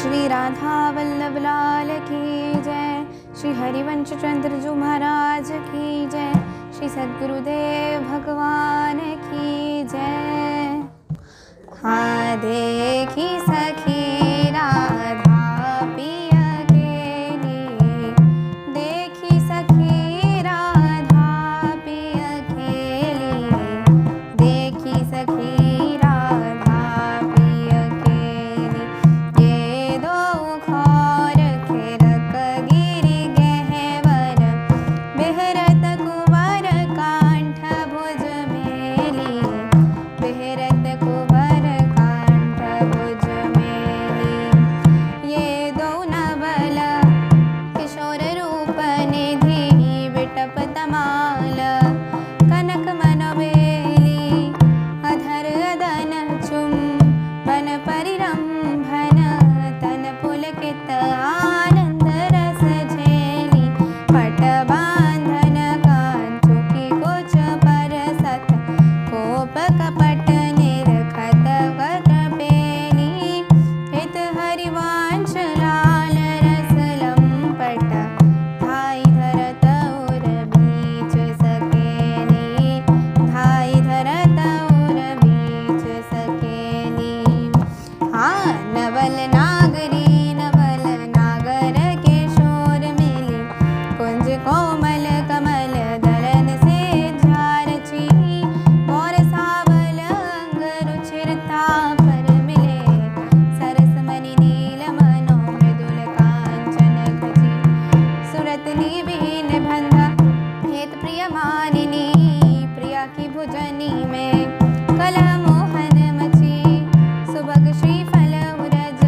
श्री राधा वल्लभ लाल की जय। श्री हरिवंश चंद्र जी महाराज की जय। श्री सद्गुरुदेव भगवान की जय। हाँ देखी सखी राधा पिया खेली, देखी सखी राधा पिया खेली, देखी सखी राधा पिया खेली। ये दो खौर खेरक गिरि गहवर, बेहरत कुंवर कांठ भुज मेली, बेहरत कुंवर कांठ भुज मेली। ये दो नवल किशोर रूप निधि, विटप तमाल कनक मनोबेली, अधर अदन चुंबन परिरंभन, तन पुलकित आनंद रस झेली। पट बांधन कांचु की कुछ परसत, कोप कपट निरखत कर पेली। हित हरिवंश लाल रस लंपट, धाई धरत उर बीच सकेली, धाई धरत उर बीच सकेली। हाँ नवल नागरी नवल नागर के शोर मिली, कुंज कोमल कमल दलन से झारची, और सावल अंग रुचिरता पर मिले, सरस मणि नील मनो मृदुल कांचन खची। सुरत निबीन बंधा हेत प्रिय मानिनी, प्रिया की भुजनी में कला मोहन मची। सुभग श्रीफल उरज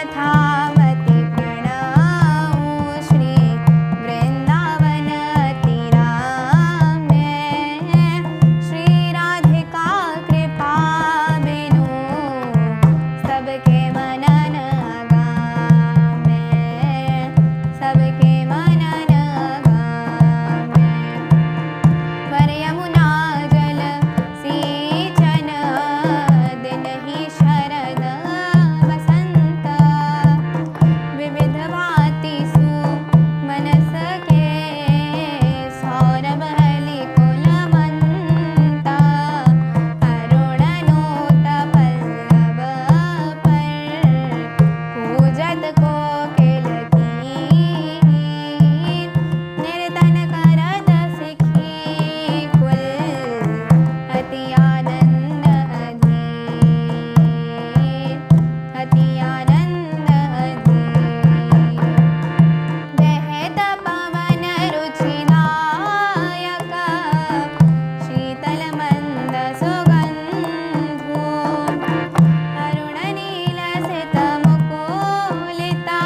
कथामति प्रणमु श्री वृंदावन अति रामे। श्री राधिका कृपा बिनु सबके मनन गामे, सबके मनन गामे। वर यमुना जल सिंचन दिन ही शरद बसंत। विविध भांति सुमनस के सौरभ हलि कुलमंता। अरुणनोत पल्लव पर पूजत कोकिल कीन। निर्धन करत सिखी कुल अति आनंद अधीर, अति आनंद अधीर। बहत पवन रुचिदायक शीतल मंद सुगंधो। अरुण नील सित मुकुलिता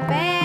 पै